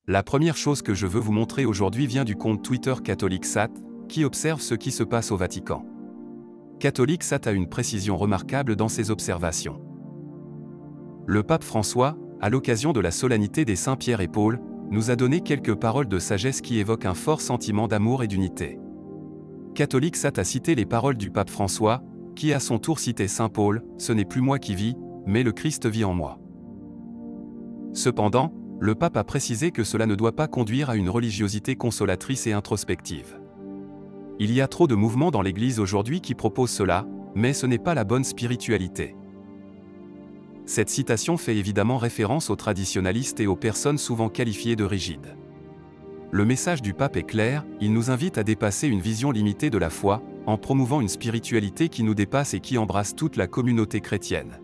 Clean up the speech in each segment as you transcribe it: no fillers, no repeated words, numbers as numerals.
La première chose que je veux vous montrer aujourd'hui vient du compte Twitter CatholiqueSat, qui observe ce qui se passe au Vatican. CatholiqueSat a une précision remarquable dans ses observations. Le pape François, à l'occasion de la solennité des Saints Pierre et Paul, nous a donné quelques paroles de sagesse qui évoquent un fort sentiment d'amour et d'unité. CatholiqueSat a cité les paroles du pape François, qui à son tour citait Saint Paul, « Ce n'est plus moi qui vis, mais le Christ vit en moi ». Cependant, le pape a précisé que cela ne doit pas conduire à une religiosité consolatrice et introspective. Il y a trop de mouvements dans l'Église aujourd'hui qui proposent cela, mais ce n'est pas la bonne spiritualité. Cette citation fait évidemment référence aux traditionalistes et aux personnes souvent qualifiées de rigides. Le message du pape est clair, il nous invite à dépasser une vision limitée de la foi, en promouvant une spiritualité qui nous dépasse et qui embrasse toute la communauté chrétienne.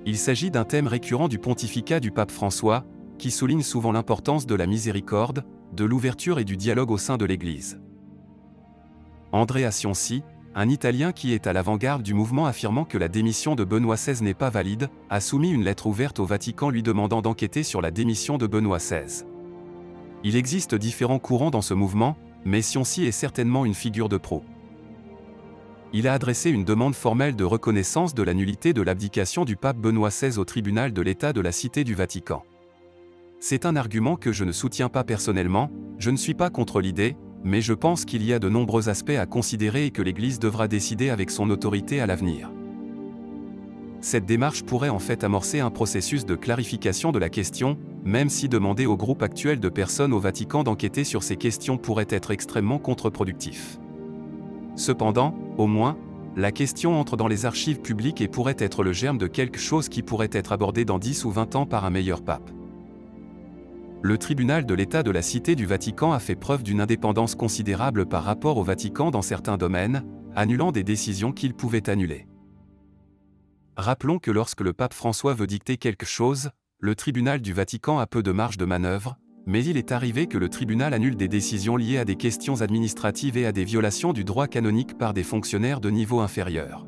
Il s'agit d'un thème récurrent du pontificat du pape François, qui souligne souvent l'importance de la miséricorde, de l'ouverture et du dialogue au sein de l'Église. Andrea Cionci, un Italien qui est à l'avant-garde du mouvement affirmant que la démission de Benoît XVI n'est pas valide, a soumis une lettre ouverte au Vatican lui demandant d'enquêter sur la démission de Benoît XVI. Il existe différents courants dans ce mouvement, mais Cionci est certainement une figure de proue. Il a adressé une demande formelle de reconnaissance de la nullité de l'abdication du pape Benoît XVI au tribunal de l'État de la Cité du Vatican. C'est un argument que je ne soutiens pas personnellement, je ne suis pas contre l'idée, mais je pense qu'il y a de nombreux aspects à considérer et que l'Église devra décider avec son autorité à l'avenir. Cette démarche pourrait en fait amorcer un processus de clarification de la question, même si demander au groupe actuel de personnes au Vatican d'enquêter sur ces questions pourrait être extrêmement contre-productif. Cependant, au moins, la question entre dans les archives publiques et pourrait être le germe de quelque chose qui pourrait être abordé dans 10 ou 20 ans par un meilleur pape. Le tribunal de l'État de la Cité du Vatican a fait preuve d'une indépendance considérable par rapport au Vatican dans certains domaines, annulant des décisions qu'il pouvait annuler. Rappelons que lorsque le pape François veut dicter quelque chose, le tribunal du Vatican a peu de marge de manœuvre, mais il est arrivé que le tribunal annule des décisions liées à des questions administratives et à des violations du droit canonique par des fonctionnaires de niveau inférieur.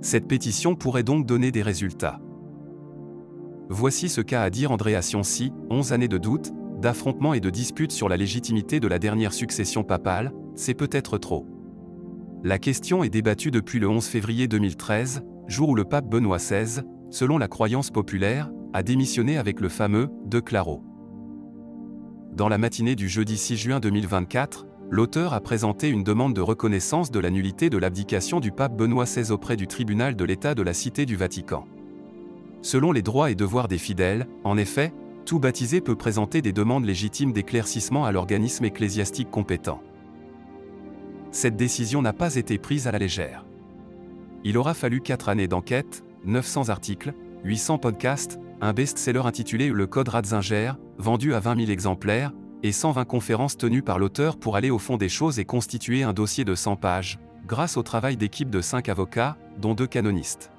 Cette pétition pourrait donc donner des résultats. Voici ce qu'a à dire Andrea Cionci, 11 années de doute, d'affrontements et de disputes sur la légitimité de la dernière succession papale, c'est peut-être trop. La question est débattue depuis le 11 février 2013, jour où le pape Benoît XVI, selon la croyance populaire, a démissionné avec le fameux « de Claro ». Dans la matinée du jeudi 6 juin 2024, l'auteur a présenté une demande de reconnaissance de la nullité de l'abdication du pape Benoît XVI auprès du tribunal de l'État de la Cité du Vatican. Selon les droits et devoirs des fidèles, en effet, tout baptisé peut présenter des demandes légitimes d'éclaircissement à l'organisme ecclésiastique compétent. Cette décision n'a pas été prise à la légère. Il aura fallu 4 années d'enquête, 900 articles, 800 podcasts, un best-seller intitulé Le Code Ratzinger, vendu à 20 000 exemplaires, et 120 conférences tenues par l'auteur pour aller au fond des choses et constituer un dossier de 100 pages, grâce au travail d'équipe de 5 avocats, dont 2 canonistes.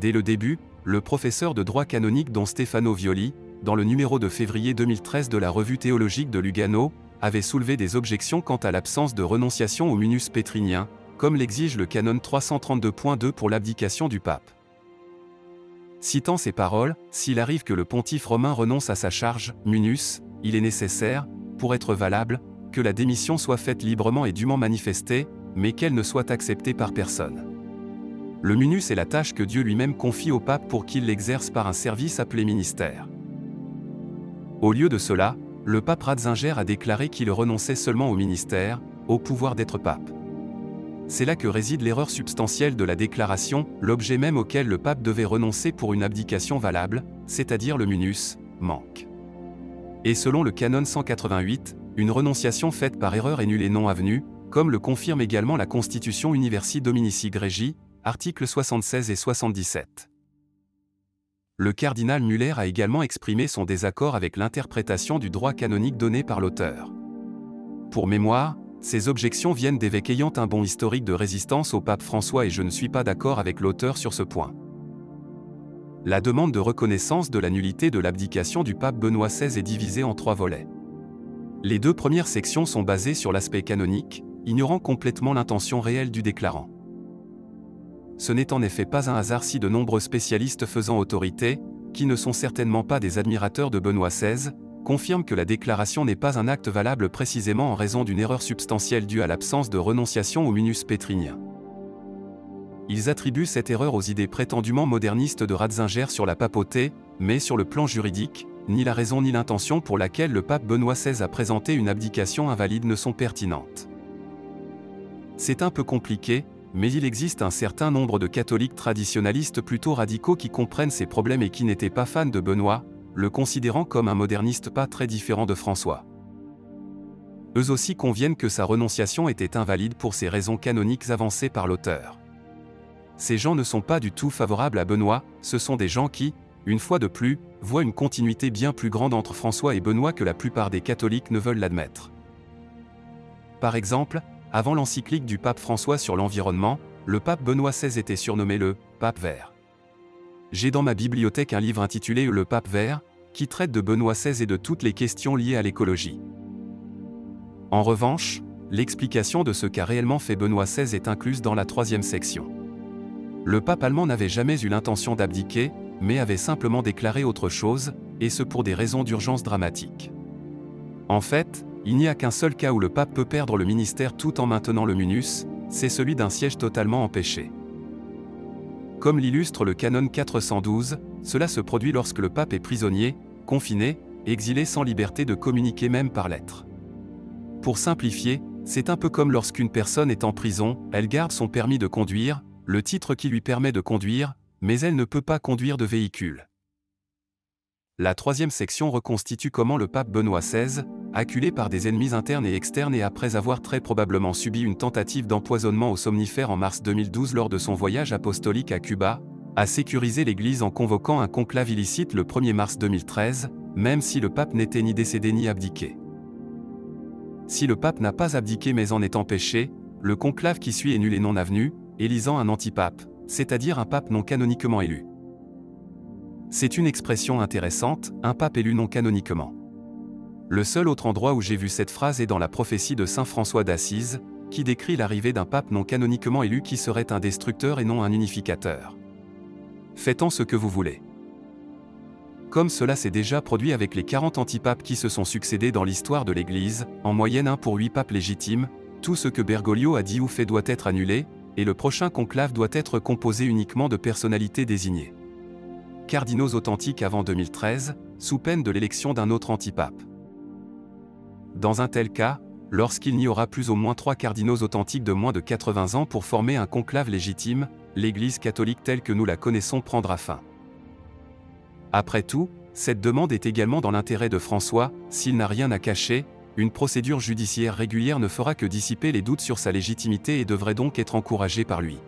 Dès le début, le professeur de droit canonique Don Stefano Violi, dans le numéro de février 2013 de la Revue théologique de Lugano, avait soulevé des objections quant à l'absence de renonciation au munus pétrinien, comme l'exige le canon 332.2 pour l'abdication du pape. Citant ces paroles, s'il arrive que le pontife romain renonce à sa charge, munus, il est nécessaire, pour être valable, que la démission soit faite librement et dûment manifestée, mais qu'elle ne soit acceptée par personne. Le munus est la tâche que Dieu lui-même confie au pape pour qu'il l'exerce par un service appelé ministère. Au lieu de cela, le pape Ratzinger a déclaré qu'il renonçait seulement au ministère, au pouvoir d'être pape. C'est là que réside l'erreur substantielle de la déclaration, l'objet même auquel le pape devait renoncer pour une abdication valable, c'est-à-dire le munus, manque. Et selon le canon 188, une renonciation faite par erreur est nulle et non avenue, comme le confirme également la Constitution Universi Dominici Gregi, articles 76 et 77. Le cardinal Muller a également exprimé son désaccord avec l'interprétation du droit canonique donnée par l'auteur. Pour mémoire, ces objections viennent d'évêques ayant un bon historique de résistance au pape François et je ne suis pas d'accord avec l'auteur sur ce point. La demande de reconnaissance de la nullité de l'abdication du pape Benoît XVI est divisée en 3 volets. Les 2 premières sections sont basées sur l'aspect canonique, ignorant complètement l'intention réelle du déclarant. Ce n'est en effet pas un hasard si de nombreux spécialistes faisant autorité, qui ne sont certainement pas des admirateurs de Benoît XVI, confirment que la déclaration n'est pas un acte valable précisément en raison d'une erreur substantielle due à l'absence de renonciation au munus pétrinien. Ils attribuent cette erreur aux idées prétendument modernistes de Ratzinger sur la papauté, mais sur le plan juridique, ni la raison ni l'intention pour laquelle le pape Benoît XVI a présenté une abdication invalide ne sont pertinentes. C'est un peu compliqué, mais il existe un certain nombre de catholiques traditionalistes plutôt radicaux qui comprennent ces problèmes et qui n'étaient pas fans de Benoît, le considérant comme un moderniste pas très différent de François. Eux aussi conviennent que sa renonciation était invalide pour ces raisons canoniques avancées par l'auteur. Ces gens ne sont pas du tout favorables à Benoît, ce sont des gens qui, une fois de plus, voient une continuité bien plus grande entre François et Benoît que la plupart des catholiques ne veulent l'admettre. Par exemple, avant l'encyclique du pape François sur l'environnement, le pape Benoît XVI était surnommé le « pape vert ». J'ai dans ma bibliothèque un livre intitulé « Le pape vert », qui traite de Benoît XVI et de toutes les questions liées à l'écologie. En revanche, l'explication de ce qu'a réellement fait Benoît XVI est incluse dans la 3e section. Le pape allemand n'avait jamais eu l'intention d'abdiquer, mais avait simplement déclaré autre chose, et ce pour des raisons d'urgence dramatique. En fait, il n'y a qu'un seul cas où le pape peut perdre le ministère tout en maintenant le munus, c'est celui d'un siège totalement empêché. Comme l'illustre le canon 412, cela se produit lorsque le pape est prisonnier, confiné, exilé sans liberté de communiquer même par lettre. Pour simplifier, c'est un peu comme lorsqu'une personne est en prison, elle garde son permis de conduire, le titre qui lui permet de conduire, mais elle ne peut pas conduire de véhicule. La 3e section reconstitue comment le pape Benoît XVI, acculé par des ennemis internes et externes et après avoir très probablement subi une tentative d'empoisonnement au somnifère en mars 2012 lors de son voyage apostolique à Cuba, a sécurisé l'Église en convoquant un conclave illicite le 1er mars 2013, même si le pape n'était ni décédé ni abdiqué. Si le pape n'a pas abdiqué mais en est empêché, le conclave qui suit est nul et non avenu, élisant un antipape, c'est-à-dire un pape non canoniquement élu. C'est une expression intéressante, un pape élu non canoniquement. Le seul autre endroit où j'ai vu cette phrase est dans la prophétie de saint François d'Assise, qui décrit l'arrivée d'un pape non canoniquement élu qui serait un destructeur et non un unificateur. Faites-en ce que vous voulez. Comme cela s'est déjà produit avec les 40 antipapes qui se sont succédés dans l'histoire de l'Église, en moyenne 1 pour 8 papes légitimes, tout ce que Bergoglio a dit ou fait doit être annulé, et le prochain conclave doit être composé uniquement de personnalités désignées. Cardinaux authentiques avant 2013, sous peine de l'élection d'un autre antipape. Dans un tel cas, lorsqu'il n'y aura plus au moins 3 cardinaux authentiques de moins de 80 ans pour former un conclave légitime, l'Église catholique telle que nous la connaissons prendra fin. Après tout, cette demande est également dans l'intérêt de François, s'il n'a rien à cacher, une procédure judiciaire régulière ne fera que dissiper les doutes sur sa légitimité et devrait donc être encouragée par lui.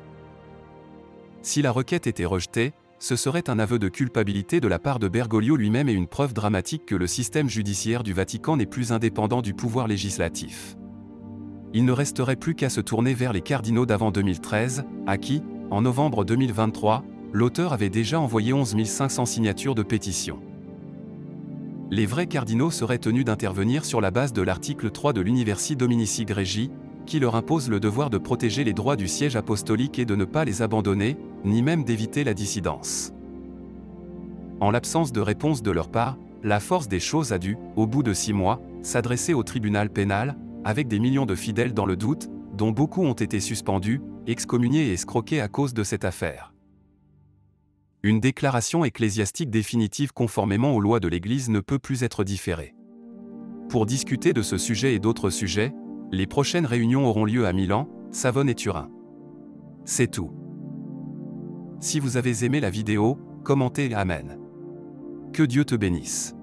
Si la requête était rejetée, ce serait un aveu de culpabilité de la part de Bergoglio lui-même et une preuve dramatique que le système judiciaire du Vatican n'est plus indépendant du pouvoir législatif. Il ne resterait plus qu'à se tourner vers les cardinaux d'avant 2013, à qui, en novembre 2023, l'auteur avait déjà envoyé 11 500 signatures de pétition. Les vrais cardinaux seraient tenus d'intervenir sur la base de l'article 3 de l'Universi Dominici Gregi, qui leur impose le devoir de protéger les droits du siège apostolique et de ne pas les abandonner, ni même d'éviter la dissidence. En l'absence de réponse de leur part, la force des choses a dû, au bout de 6 mois, s'adresser au tribunal pénal, avec des millions de fidèles dans le doute, dont beaucoup ont été suspendus, excommuniés et escroqués à cause de cette affaire. Une déclaration ecclésiastique définitive conformément aux lois de l'Église ne peut plus être différée. Pour discuter de ce sujet et d'autres sujets, les prochaines réunions auront lieu à Milan, Savone et Turin. C'est tout. Si vous avez aimé la vidéo, commentez et Amen. Que Dieu te bénisse.